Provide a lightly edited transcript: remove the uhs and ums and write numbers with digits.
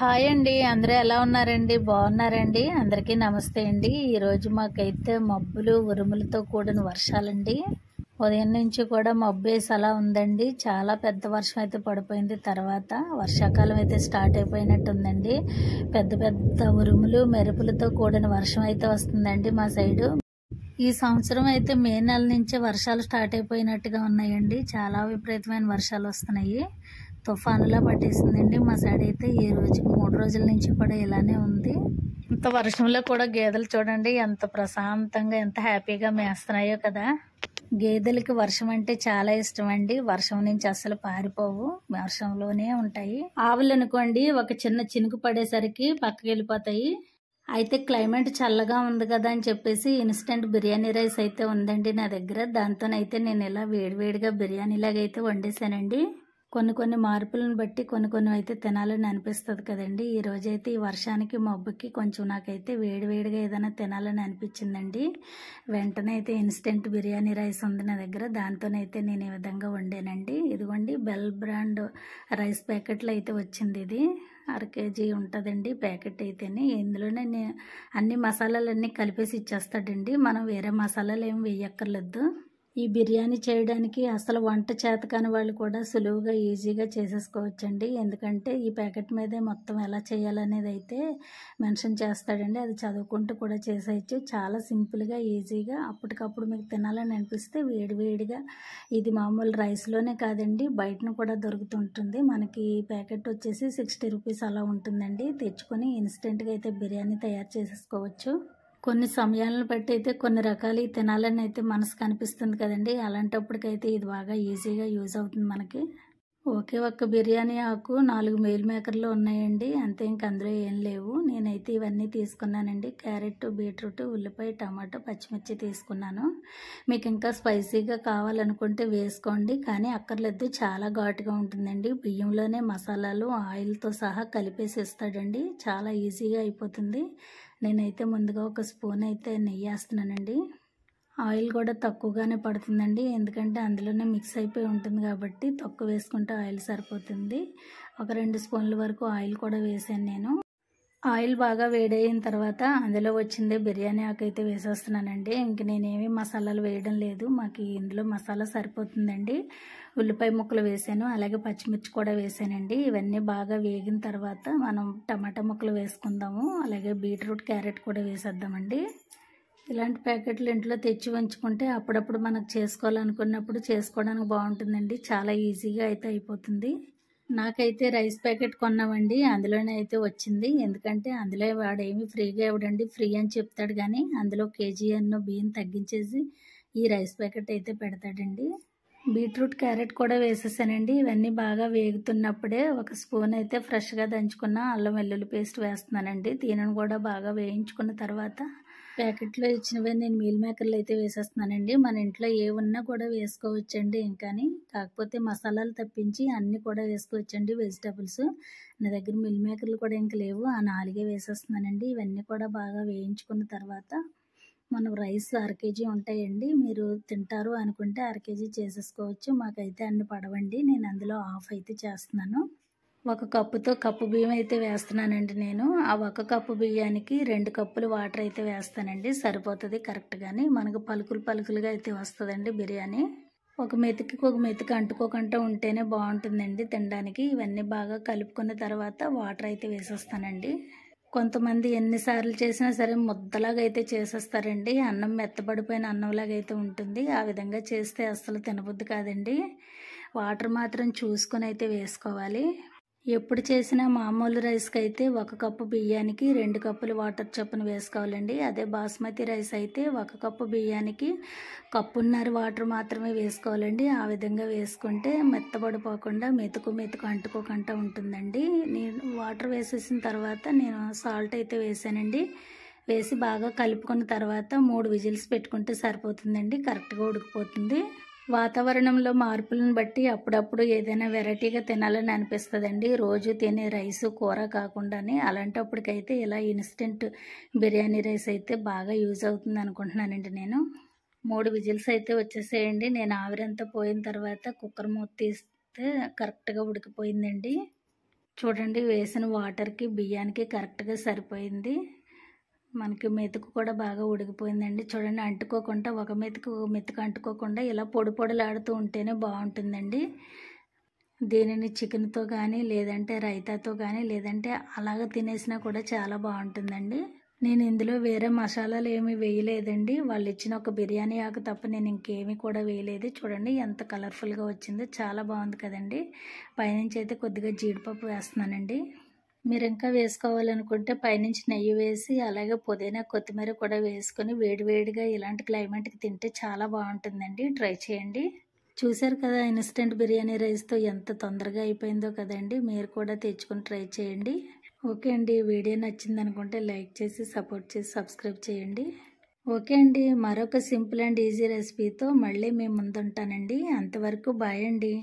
Hi అండి. అందరూ ఎలా ఉన్నారండి? బాగున్నారండి? అందరికీ నమస్తే అండి. ఈరోజు మాకైతే మబ్బులు ఉరుములతో కూడిన వర్షాలండి. ఉదయం నుంచి కూడా మబ్బేసి అలా ఉందండి. చాలా పెద్ద వర్షం అయితే పడిపోయింది. తర్వాత వర్షాకాలం అయితే స్టార్ట్ అయిపోయినట్టు ఉందండి. పెద్ద పెద్ద ఉరుములు మెరుపులతో కూడిన వర్షం అయితే వస్తుందండి మా సైడు. ఈ సంవత్సరం అయితే మే నెల నుంచే వర్షాలు స్టార్ట్ అయిపోయినట్టుగా ఉన్నాయండి. చాలా విపరీతమైన వర్షాలు వస్తున్నాయి. తుఫానులా పట్టేసిందండి మా సైడ్ అయితే. ఈ రోజు 3 రోజుల నుంచి కూడా ఇలానే ఉంది. ఇంత వర్షంలో కూడా గేదెలు చూడండి ఎంత ప్రశాంతంగా ఎంత హ్యాపీగా మేస్తున్నాయో కదా. గేదెలకి వర్షం అంటే చాలా ఇష్టం అండి. వర్షం నుంచి అస్సలు పారిపోవు, వర్షంలోనే ఉంటాయి. ఆవులు అనుకోండి ఒక చిన్న చినుకు పడేసరికి పక్కకి వెళ్ళిపోతాయి. అయితే క్లైమేట్ చల్లగా ఉంది కదా అని చెప్పేసి ఇన్స్టెంట్ బిర్యానీ రైస్ అయితే ఉందండి నా దగ్గర. దాంతోనైతే నేను ఇలా వేడివేడిగా బిర్యానీ లాగా అయితే వండేసానండి. కొన్ని మార్పులను బట్టి కొన్ని అయితే తినాలని అనిపిస్తుంది కదండి. ఈ రోజైతే ఈ వర్షానికి మబ్బుకి కొంచెం నాకైతే వేడివేడిగా ఏదైనా తినాలని అనిపించిందండి. వెంటనే అయితే ఇన్స్టెంట్ బిర్యానీ రైస్ ఉంది నా దగ్గర. దాంతోనైతే నేను ఈ విధంగా వండానండి. ఇదిగోండి బెల్ బ్రాండ్ రైస్ ప్యాకెట్లు అయితే వచ్చింది. ఇది 1/2 kg ఉంటుందండి ప్యాకెట్ అయితేనే. ఇందులోనే అన్ని మసాలాలన్నీ కలిపేసి ఇచ్చేస్తాడండి. మనం వేరే మసాలాలు ఏమి వేయక్కర్లేదు. ఈ బిర్యానీ చేయడానికి అసలు వంట చేతకాని వాళ్ళు కూడా సులువుగా ఈజీగా చేసేసుకోవచ్చండి. ఎందుకంటే ఈ ప్యాకెట్ మీదే మొత్తం ఎలా చేయాలనేది అయితే మెన్షన్ చేస్తాడండి. అది చదువుకుంటూ కూడా చేసేయచ్చు. చాలా సింపుల్గా ఈజీగా అప్పటికప్పుడు మీకు తినాలని అనిపిస్తే వేడివేడిగా. ఇది మామూలు రైస్లోనే కాదండి, బయటను కూడా దొరుకుతుంటుంది. మనకి ఈ ప్యాకెట్ వచ్చేసి 60 రూపీస్ అలా ఉంటుందండి. తెచ్చుకొని ఇన్స్టెంట్గా అయితే బిర్యానీ తయారు చేసేసుకోవచ్చు. కొన్ని సమయాలను బట్టి అయితే కొన్ని రకాలు తినాలని అయితే మనసుకు అనిపిస్తుంది కదండి. అలాంటప్పటికైతే ఇది బాగా ఈజీగా యూజ్ అవుతుంది మనకి. ఒకే ఒక్క బిర్యానీ ఆకు 4 మీల్ మేకర్లు ఉన్నాయండి. అంతే, ఇంక అందులో ఏం లేవు. నేనైతే ఇవన్నీ తీసుకున్నానండి. క్యారెట్, బీట్రూట్, ఉల్లిపాయ, టమాటో, పచ్చిమిర్చి తీసుకున్నాను. మీకు ఇంకా స్పైసీగా కావాలనుకుంటే వేసుకోండి, కానీ అక్కర్లేదు. చాలా ఘాటుగా ఉంటుందండి. బియ్యంలోనే మసాలాలు ఆయిల్తో సహా కలిపేసి ఇస్తాడండి. చాలా ఈజీగా అయిపోతుంది. నేనైతే ముందుగా ఒక స్పూన్ అయితే నెయ్యి వేస్తున్నానండి. ఆయిల్ కూడా తక్కువగానే పడుతుందండి, ఎందుకంటే అందులోనే మిక్స్ అయిపోయి ఉంటుంది కాబట్టి తక్కువ వేసుకుంటే ఆయిల్ సరిపోతుంది. ఒక 2 స్పూన్ల వరకు ఆయిల్ కూడా వేసాను నేను. ఆయిల్ బాగా వేడైన తర్వాత అందులో వచ్చిందే బిర్యానీ ఆకు అయితే వేసేస్తున్నానండి. ఇంక నేనేమి మసాలాలు వేయడం లేదు, మాకు ఇందులో మసాలా సరిపోతుందండి. ఉల్లిపాయ ముక్కలు వేసాను, అలాగే పచ్చిమిర్చి కూడా వేసానండి. ఇవన్నీ బాగా వేగిన తర్వాత మనం టమాటా ముక్కలు వేసుకుందాము. అలాగే బీట్రూట్, క్యారెట్ కూడా వేసేద్దామండి. ఇలాంటి ప్యాకెట్లు ఇంట్లో తెచ్చి ఉంచుకుంటే అప్పుడప్పుడు మనకు చేసుకోవాలనుకున్నప్పుడు చేసుకోవడానికి బాగుంటుందండి. చాలా ఈజీగా అయితే అయిపోతుంది. నాకైతే రైస్ ప్యాకెట్ కొన్నామండి, అందులోనే అయితే వచ్చింది. ఎందుకంటే అందులో వాడేమి ఫ్రీగా ఇవ్వడండి. ఫ్రీ అని చెప్తాడు కానీ అందులో కేజీ అన్నో బియ్యం తగ్గించేసి ఈ రైస్ ప్యాకెట్ అయితే పెడతాడండి. బీట్రూట్, క్యారెట్ కూడా వేసేసానండి. ఇవన్నీ బాగా వేగుతున్నప్పుడే ఒక స్పూన్ అయితే ఫ్రెష్గా దంచుకున్న అల్లం వెల్లుల్లి పేస్ట్ వేస్తున్నానండి. దీనిని కూడా బాగా వేయించుకున్న తర్వాత ప్యాకెట్లో ఇచ్చినవే నేను మీల్ మేకర్లు అయితే వేసేస్తున్నానండి. మన ఇంట్లో ఏ ఉన్నా కూడా వేసుకోవచ్చండి. ఇంకాని కాకపోతే మసాలాలు తప్పించి అన్నీ కూడా వేసుకోవచ్చండి. వెజిటబుల్స్ నా దగ్గర మీల్ మేకర్లు కూడా ఇంకా లేవు, ఆ 4 వేసేస్తున్నానండి. ఇవన్నీ కూడా బాగా వేయించుకున్న తర్వాత మనం రైస్ 1/2 kg ఉంటాయండి. మీరు తింటారు అనుకుంటే 1/2 kg చేసేసుకోవచ్చు. మాకైతే అన్ని పడవండి, నేను అందులో హాఫ్ అయితే చేస్తున్నాను. ఒక కప్పుతో కప్పు బియ్యం అయితే వేస్తున్నానండి నేను. ఆ 1 కప్పు బియ్యానికి 2 కప్పులు వాటర్ అయితే వేస్తానండి. సరిపోతుంది కరెక్ట్గాని. మనకు పలుకులుగా అయితే వస్తుందండి బిర్యానీ. ఒక మెతుకు అంటుకోకుండా ఉంటేనే బాగుంటుందండి తినడానికి. ఇవన్నీ బాగా కలుపుకున్న తర్వాత వాటర్ అయితే వేసేస్తానండి. కొంతమంది ఎన్నిసార్లు చేసినా సరే ముద్దలాగా అయితే చేసేస్తారండి. అన్నం మెత్తబడిపోయిన అన్నంలాగా అయితే ఉంటుంది. ఆ విధంగా చేస్తే అస్సలు తినబుద్ధి కాదండి. వాటర్ మాత్రం చూసుకొని అయితే వేసుకోవాలి. ఎప్పుడు చేసినా మామూలు రైస్కి అయితే 1 కప్పు బియ్యానికి 2 కప్పులు వాటర్ చొప్పున వేసుకోవాలండి. అదే బాస్మతి రైస్ అయితే 1 కప్పు బియ్యానికి 1.5 కప్పు వాటర్ మాత్రమే వేసుకోవాలండి. ఆ విధంగా వేసుకుంటే మెత్తబడిపోకుండా మెతుకు అంటుకోకుండా ఉంటుందండి. నేను వాటర్ వేసేసిన తర్వాత నేను సాల్ట్ అయితే వేసానండి. వేసి బాగా కలుపుకున్న తర్వాత 3 విజిల్స్ పెట్టుకుంటే సరిపోతుందండి. కరెక్ట్గా ఉడికిపోతుంది. వాతావరణంలో మార్పులను బట్టి అప్పుడప్పుడు ఏదైనా వెరైటీగా తినాలని అనిపిస్తుందండి. రోజు తినే రైసు కూర కాకుండానే. అలాంటప్పటికైతే ఇలా ఇన్స్టెంట్ బిర్యానీ రైస్ అయితే బాగా యూజ్ అవుతుంది అనుకుంటున్నానండి నేను. 3 విజిల్స్ అయితే వచ్చేసేయండి. నేను ఆవిరంతా పోయిన తర్వాత కుక్కర్ మూత తీస్తే కరెక్ట్గా ఉడికిపోయిందండి. చూడండి వేసిన వాటర్కి బియ్యానికి కరెక్ట్గా సరిపోయింది. మనకి మెతుకు కూడా బాగా ఉడికిపోయిందండి. చూడండి అంటుకోకుండా ఒక మెతుకు అంటుకోకుండా ఇలా పొడి పొడిలాడుతూ ఉంటేనే బాగుంటుందండి. దీనిని చికెన్తో కానీ లేదంటే రైతాతో కానీ లేదంటే అలాగ తినేసినా కూడా చాలా బాగుంటుందండి. నేను ఇందులో వేరే మసాలాలు ఏమీ వేయలేదండి. వాళ్ళు ఇచ్చిన ఒక బిర్యానీ ఆకు తప్ప నేను ఇంకేమీ కూడా వేయలేదు. చూడండి ఎంత కలర్ఫుల్గా వచ్చిందో, చాలా బాగుంది కదండి. పైనుంచి అయితే కొద్దిగా జీడిపప్పు వేస్తున్నానండి. మీరు ఇంకా వేసుకోవాలనుకుంటే పైనుంచి నెయ్యి వేసి అలాగే పుదీనా కొత్తిమీర కూడా వేసుకొని వేడివేడిగా ఇలాంటి క్లైమేట్కి తింటే చాలా బాగుంటుందండి. ట్రై చేయండి. చూశారు కదా ఇన్స్టెంట్ బిర్యానీ రైస్తో ఎంత తొందరగా అయిపోయిందో కదండి. మీరు కూడా తెచ్చుకొని ట్రై చేయండి. ఓకే అండి, వీడియో నచ్చింది అనుకుంటే లైక్ చేసి సపోర్ట్ చేసి సబ్స్క్రైబ్ చేయండి. ఓకే అండి, మరొక సింపుల్ అండ్ ఈజీ రెసిపీతో మళ్ళీ మీ ముందుంటానండి. అంతవరకు బాయ్ అండి.